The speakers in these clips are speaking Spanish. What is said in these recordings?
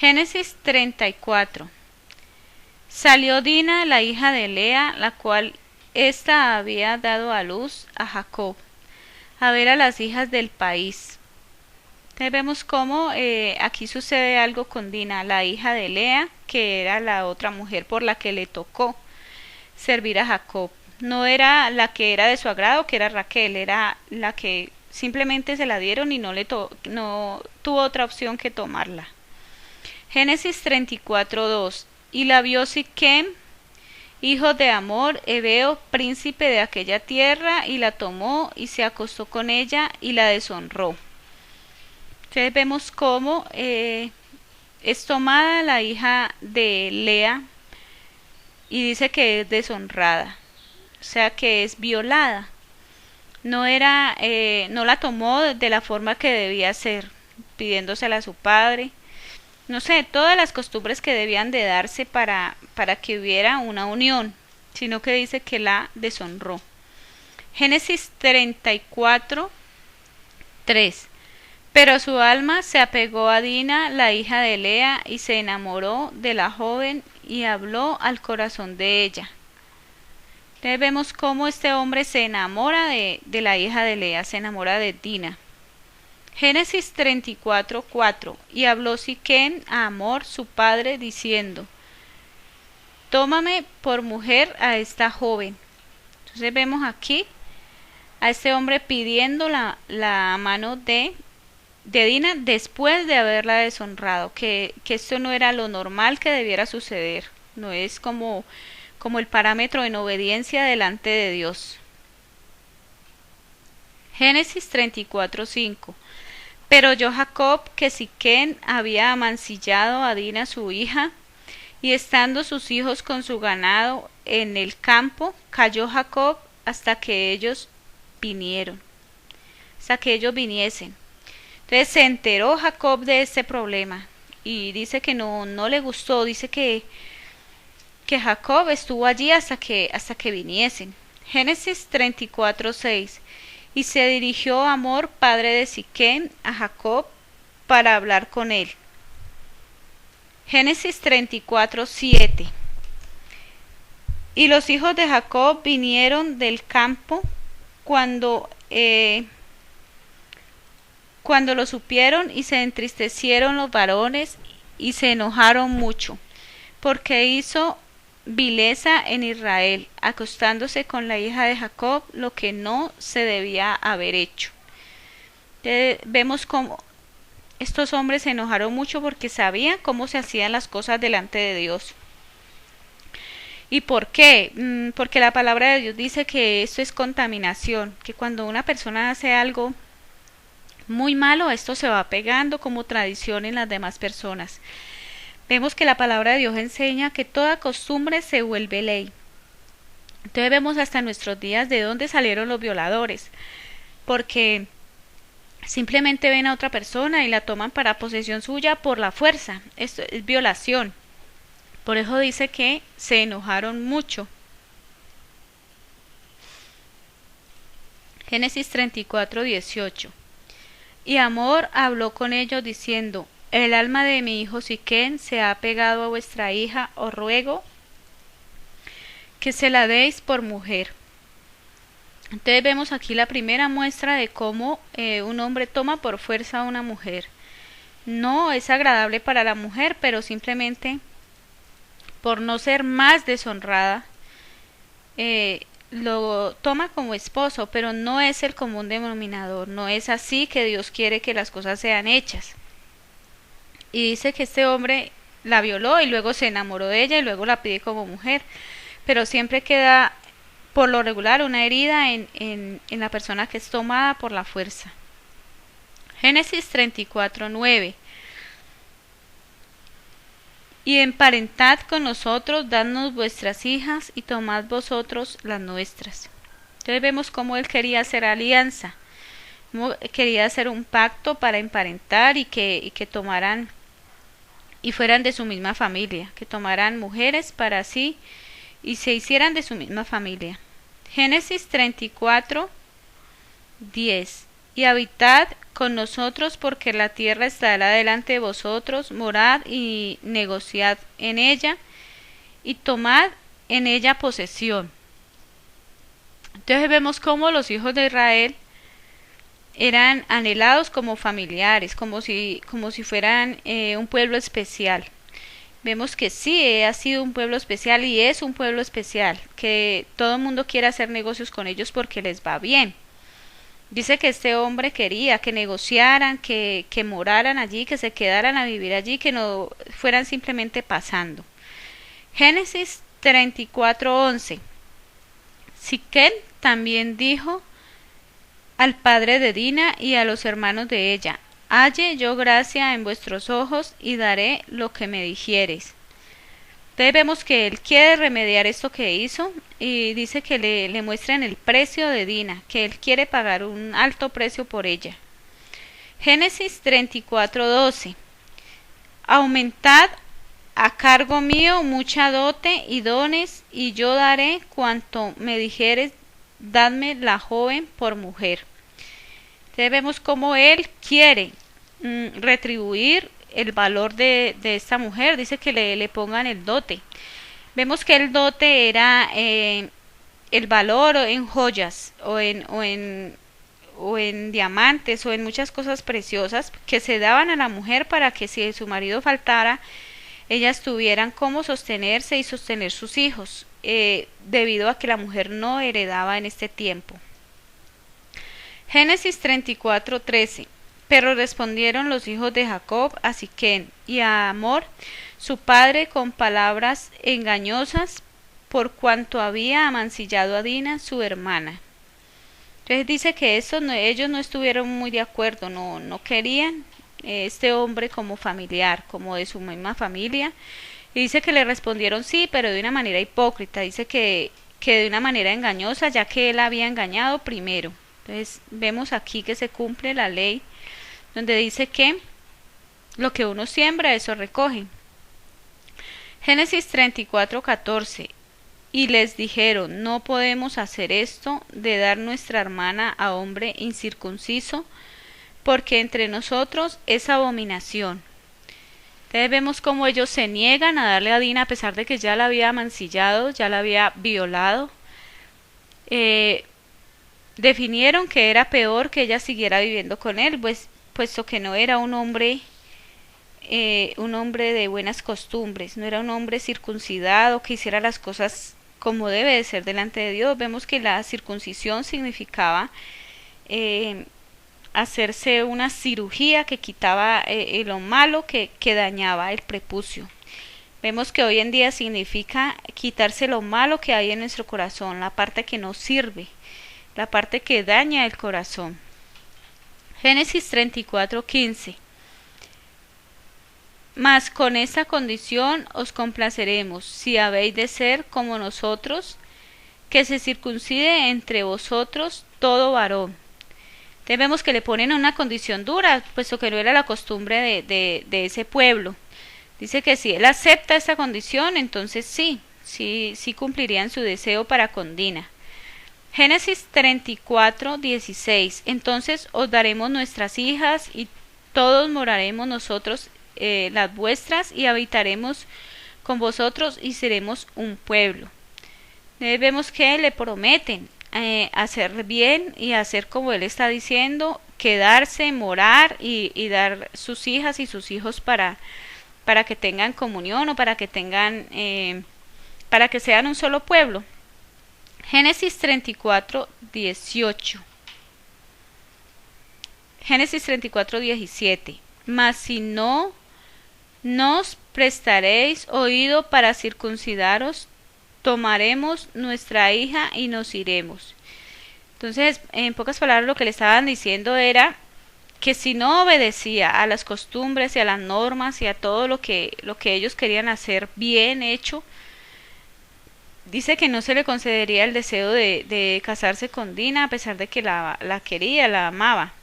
Génesis 34. Salió Dina, la hija de Lea, la cual ésta había dado a luz a Jacob, a ver a las hijas del país. Entonces vemos cómo aquí sucede algo con Dina, la hija de Lea, que era la otra mujer por la que le tocó servir a Jacob. No era la que era de su agrado, que era Raquel, era la que simplemente se la dieron y no tuvo otra opción que tomarla. Génesis 34:2. Y la vio Siquem, hijo de Amor, heveo, príncipe de aquella tierra, y la tomó y se acostó con ella y la deshonró. Entonces vemos cómo es tomada la hija de Lea y dice que es deshonrada, o sea que es violada. No la tomó de la forma que debía ser, pidiéndosela a su padre. No sé, todas las costumbres que debían de darse para que hubiera una unión, sino que dice que la deshonró. Génesis 34:3. Pero su alma se apegó a Dina, la hija de Lea, y se enamoró de la joven y habló al corazón de ella. Entonces vemos cómo este hombre se enamora de la hija de Lea, se enamora de Dina. Génesis 34:4. Y habló Siquem a Hamor su padre, diciendo: tómame por mujer a esta joven. Entonces vemos aquí a este hombre pidiendo la mano de Dina después de haberla deshonrado, que esto no era lo normal que debiera suceder, no es como el parámetro en obediencia delante de Dios. Génesis 34:5. Pero oyó Jacob que Siquem había amancillado a Dina su hija, y estando sus hijos con su ganado en el campo, cayó Jacob hasta que ellos viniesen. Entonces se enteró Jacob de este problema y dice que no le gustó, dice que Jacob estuvo allí hasta que viniesen. Génesis 34:6. Y se dirigió Hamor, padre de Siquem, a Jacob para hablar con él. Génesis 34:7. Y los hijos de Jacob vinieron del campo cuando lo supieron, y se entristecieron los varones y se enojaron mucho, porque hizo vileza en Israel, acostándose con la hija de Jacob, lo que no se debía haber hecho. Entonces, vemos cómo estos hombres se enojaron mucho porque sabían cómo se hacían las cosas delante de Dios. ¿Y por qué? Porque la palabra de Dios dice que esto es contaminación, que cuando una persona hace algo muy malo, esto se va pegando como tradición en las demás personas. Vemos que la palabra de Dios enseña que toda costumbre se vuelve ley. Entonces vemos hasta nuestros días de dónde salieron los violadores, porque simplemente ven a otra persona y la toman para posesión suya por la fuerza. Esto es violación. Por eso dice que se enojaron mucho. Génesis 34:18. Y Hamor habló con ellos diciendo: el alma de mi hijo Siquem se ha pegado a vuestra hija, os ruego que se la deis por mujer. Entonces vemos aquí la primera muestra de cómo un hombre toma por fuerza a una mujer. No es agradable para la mujer, pero simplemente por no ser más deshonrada, lo toma como esposo, pero no es el común denominador, no es así que Dios quiere que las cosas sean hechas. Y dice que este hombre la violó y luego se enamoró de ella y luego la pide como mujer, pero siempre queda por lo regular una herida en la persona que es tomada por la fuerza. Génesis 34:9. Y emparentad con nosotros, dadnos vuestras hijas y tomad vosotros las nuestras. Entonces vemos cómo él quería hacer alianza, cómo quería hacer un pacto para emparentar y que tomaran y fueran de su misma familia, que tomaran mujeres para sí y se hicieran de su misma familia. Génesis 34:10. y habitad con nosotros, porque la tierra estará delante de vosotros, morad y negociad en ella, y tomad en ella posesión. Entonces vemos cómo los hijos de Israel eran anhelados como familiares, como si fueran un pueblo especial. Vemos que sí, ha sido un pueblo especial y es un pueblo especial, que todo el mundo quiere hacer negocios con ellos porque les va bien. Dice que este hombre quería que negociaran, que moraran allí, que se quedaran a vivir allí, que no fueran simplemente pasando. Génesis 34:11. Siquem también dijo al padre de Dina y a los hermanos de ella: halle yo gracia en vuestros ojos y daré lo que me dijiereis. Entonces vemos que él quiere remediar esto que hizo y dice que le muestren el precio de Dina, que él quiere pagar un alto precio por ella. Génesis 34:12. Aumentad a cargo mío mucha dote y dones, y yo daré cuanto me dijeres, dadme la joven por mujer. Entonces vemos cómo él quiere retribuir el valor de esta mujer. Dice que le pongan el dote. Vemos que el dote era el valor en joyas o en diamantes o en muchas cosas preciosas que se daban a la mujer para que si su marido faltara, ellas tuvieran cómo sostenerse y sostener sus hijos, debido a que la mujer no heredaba en este tiempo. Génesis 34:13. Pero respondieron los hijos de Jacob a Siquem y a Hamor su padre con palabras engañosas, por cuanto había amancillado a Dina su hermana. Entonces dice que ellos no estuvieron muy de acuerdo, no querían este hombre como familiar, como de su misma familia. Y dice que le respondieron sí, pero de una manera hipócrita. Dice que de una manera engañosa, ya que él había engañado primero. Entonces vemos aquí que se cumple la ley, donde dice que lo que uno siembra, eso recoge. Génesis 34:14. Y les dijeron: no podemos hacer esto de dar nuestra hermana a hombre incircunciso, porque entre nosotros es abominación. Entonces vemos cómo ellos se niegan a darle a Dina a pesar de que ya la había mancillado, ya la había violado. Definieron que era peor que ella siguiera viviendo con él, puesto que no era un hombre de buenas costumbres, no era un hombre circuncidado que hiciera las cosas como debe de ser delante de Dios. Vemos que la circuncisión significaba hacerse una cirugía que quitaba lo malo que dañaba el prepucio. Vemos que hoy en día significa quitarse lo malo que hay en nuestro corazón, la parte que no sirve, la parte que daña el corazón. Génesis 34:15. Mas con esta condición os complaceremos, si habéis de ser como nosotros, que se circuncide entre vosotros todo varón. Entonces vemos que le ponen una condición dura, puesto que no era la costumbre de ese pueblo. Dice que si él acepta esta condición, entonces sí cumplirían su deseo para con Dina. Génesis 34:16. Entonces os daremos nuestras hijas y todos moraremos nosotros las vuestras y habitaremos con vosotros y seremos un pueblo. Vemos que le prometen hacer bien y hacer como él está diciendo, quedarse, morar y dar sus hijas y sus hijos para que tengan comunión o para que sean un solo pueblo. Génesis 34:18. Génesis 34:17. Mas si no nos prestaréis oído para circuncidaros, tomaremos nuestra hija y nos iremos. Entonces, en pocas palabras, lo que le estaban diciendo era que si no obedecía a las costumbres y a las normas y a todo lo que ellos querían hacer bien hecho, dice que no se le concedería el deseo de casarse con Dina, a pesar de que la quería, la amaba.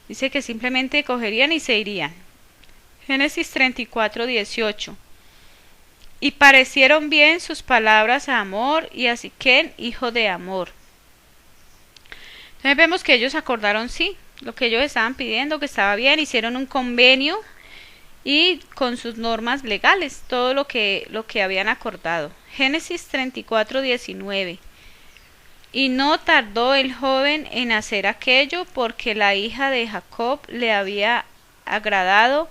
Dice que simplemente cogerían y se irían. Génesis 34:18. Y parecieron bien sus palabras a Hamor y a Siquem, hijo de Hamor. Entonces vemos que ellos acordaron sí, lo que ellos estaban pidiendo, que estaba bien, hicieron un convenio y con sus normas legales, todo lo que habían acordado. Génesis 34:19. Y no tardó el joven en hacer aquello, porque la hija de Jacob le había agradado,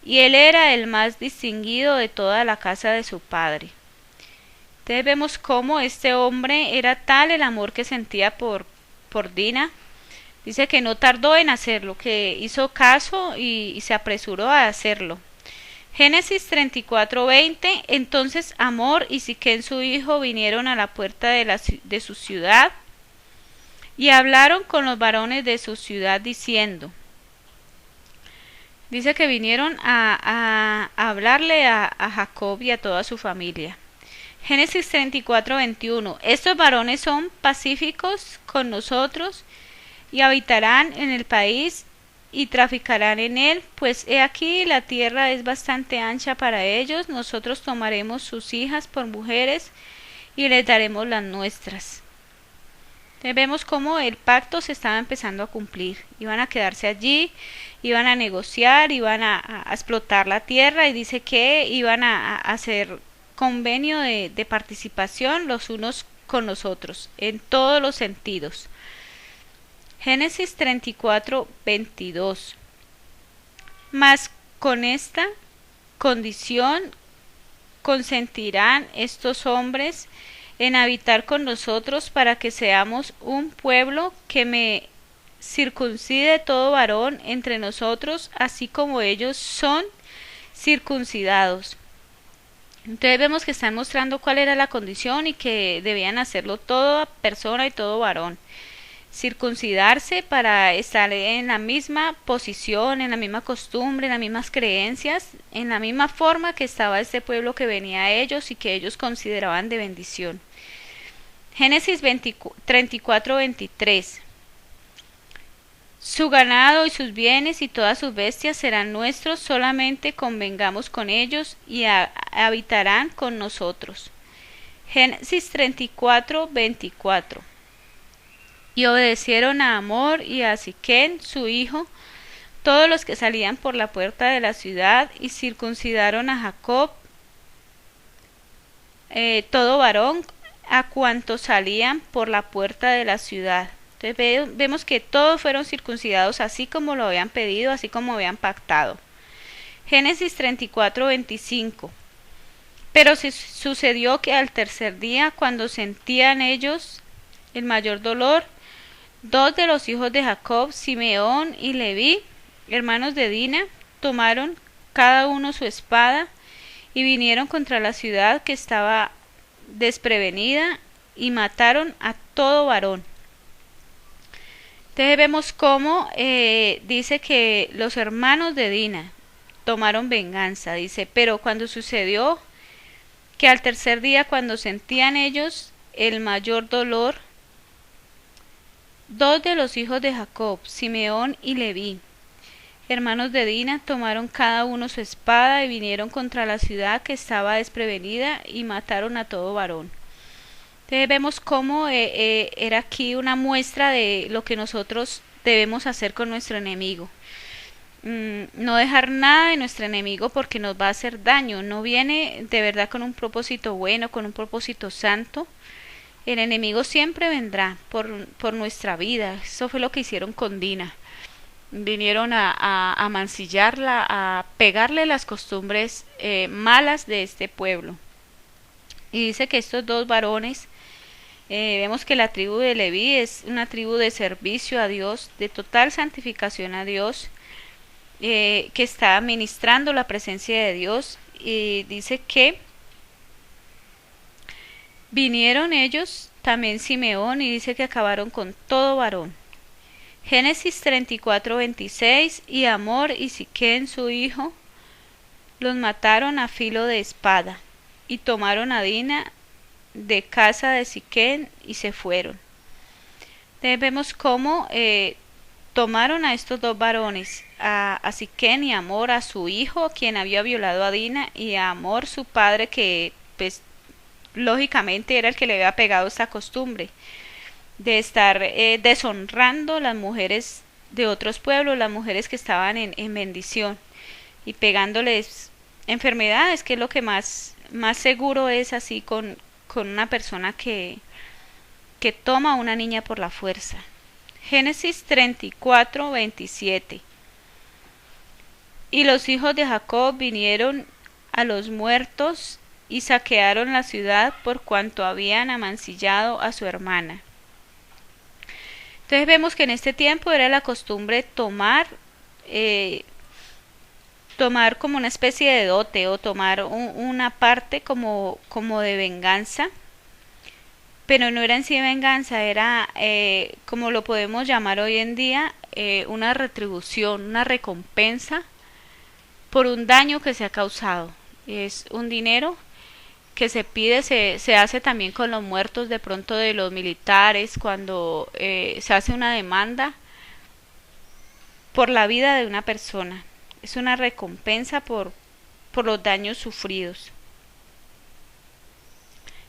y él era el más distinguido de toda la casa de su padre. Entonces vemos cómo este hombre era tal el amor que sentía por Dina. Dice que no tardó en hacerlo, que hizo caso y se apresuró a hacerlo. Génesis 34:20. Entonces Amor y Siquén su hijo vinieron a la puerta de su ciudad y hablaron con los varones de su ciudad diciendo. Dice que vinieron a hablarle a Jacob y a toda su familia. Génesis 34:21. Estos varones son pacíficos con nosotros y habitarán en el país y traficarán en él, pues he aquí la tierra es bastante ancha para ellos. Nosotros tomaremos sus hijas por mujeres y les daremos las nuestras. Entonces vemos cómo el pacto se estaba empezando a cumplir. Iban a quedarse allí, iban a negociar, iban a explotar la tierra, y dice que iban a hacer convenio de participación los unos con los otros, en todos los sentidos. Génesis 34:22. Mas con esta condición consentirán estos hombres en habitar con nosotros, para que seamos un pueblo, que me circuncide todo varón entre nosotros, así como ellos son circuncidados. Entonces vemos que están mostrando cuál era la condición y que debían hacerlo toda persona y todo varón. Circuncidarse para estar en la misma posición, en la misma costumbre, en las mismas creencias, en la misma forma que estaba este pueblo que venía a ellos y que ellos consideraban de bendición. Génesis 34:23. Su ganado y sus bienes y todas sus bestias serán nuestros, solamente convengamos con ellos y habitarán con nosotros. Génesis 34:24. Y obedecieron a Amor y a Siquén su hijo, todos los que salían por la puerta de la ciudad, y circuncidaron a Jacob, todo varón, a cuantos salían por la puerta de la ciudad. Entonces vemos que todos fueron circuncidados así como lo habían pedido, así como habían pactado. Génesis 34:25. Pero sucedió que al tercer día, cuando sentían ellos el mayor dolor, dos de los hijos de Jacob, Simeón y Leví, hermanos de Dina, tomaron cada uno su espada y vinieron contra la ciudad que estaba desprevenida y mataron a todo varón. Entonces vemos cómo dice que los hermanos de Dina tomaron venganza. Dice, pero cuando sucedió que al tercer día, cuando sentían ellos el mayor dolor, dos de los hijos de Jacob, Simeón y Leví, hermanos de Dina, tomaron cada uno su espada y vinieron contra la ciudad que estaba desprevenida y mataron a todo varón. Entonces vemos cómo era aquí una muestra de lo que nosotros debemos hacer con nuestro enemigo. No dejar nada de nuestro enemigo, porque nos va a hacer daño. No viene de verdad con un propósito bueno, con un propósito santo. El enemigo siempre vendrá por nuestra vida. Eso fue lo que hicieron con Dina. Vinieron a mancillarla, a pegarle las costumbres malas de este pueblo. Y dice que estos dos varones, vemos que la tribu de Leví es una tribu de servicio a Dios, de total santificación a Dios, que está ministrando la presencia de Dios. Y dice que vinieron ellos, también Simeón, y dice que acabaron con todo varón. Génesis 34:26. Y Amor y Siquén su hijo los mataron a filo de espada, y tomaron a Dina de casa de Siquén y se fueron. Entonces vemos cómo tomaron a estos dos varones, a Siquén y Amor, a su hijo, quien había violado a Dina, y a Amor, su padre, que pues lógicamente era el que le había pegado esta costumbre de estar deshonrando las mujeres de otros pueblos, las mujeres que estaban en bendición, y pegándoles enfermedades, que es lo que más seguro es así con una persona que toma a una niña por la fuerza. Génesis 34, 27. Y los hijos de Jacob vinieron a los muertos y saquearon la ciudad por cuanto habían amancillado a su hermana. Entonces vemos que en este tiempo era la costumbre tomar como una especie de dote, o tomar una parte como de venganza, pero no era en sí venganza, era como lo podemos llamar hoy en día, una retribución, una recompensa por un daño que se ha causado. Es un dinero que se pide, se hace también con los muertos de pronto de los militares, cuando se hace una demanda por la vida de una persona. Es una recompensa por los daños sufridos.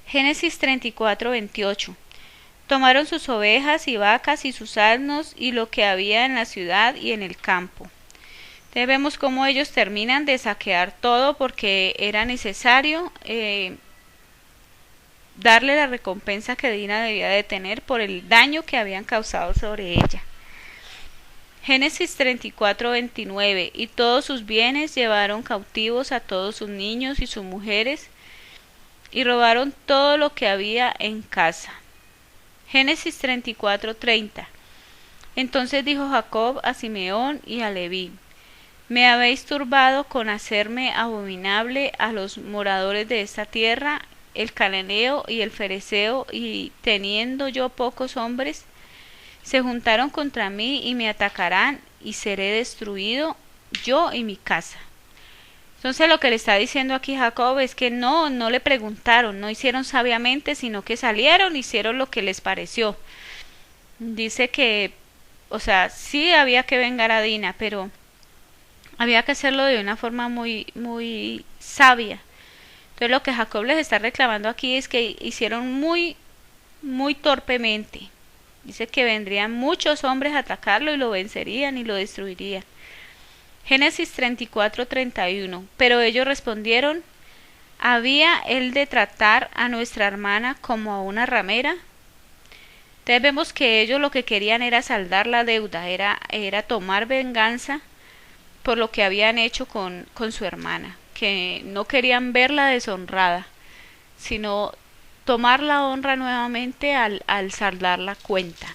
Génesis 34, 28. Tomaron sus ovejas y vacas y sus asnos y lo que había en la ciudad y en el campo. Entonces vemos cómo ellos terminan de saquear todo porque era necesario darle la recompensa que Dina debía de tener por el daño que habían causado sobre ella. Génesis 34, 29. Y todos sus bienes llevaron cautivos a todos sus niños y sus mujeres, y robaron todo lo que había en casa. Génesis 34, 30. Entonces dijo Jacob a Simeón y a Leví: me habéis turbado con hacerme abominable a los moradores de esta tierra, el cananeo y el fereceo, y teniendo yo pocos hombres, se juntaron contra mí y me atacarán, y seré destruido yo y mi casa. Entonces lo que le está diciendo aquí Jacob es que no le preguntaron, no hicieron sabiamente, sino que salieron, hicieron lo que les pareció. Dice que, o sea, sí había que vengar a Dina, pero había que hacerlo de una forma muy sabia. Entonces lo que Jacob les está reclamando aquí es que hicieron muy torpemente. Dice que vendrían muchos hombres a atacarlo y lo vencerían y lo destruirían. Génesis 34, 31. Pero ellos respondieron: ¿había él de tratar a nuestra hermana como a una ramera? Entonces vemos que ellos lo que querían era saldar la deuda, era tomar venganza por lo que habían hecho con su hermana, que no querían verla deshonrada, sino tomar la honra nuevamente al saldar la cuenta.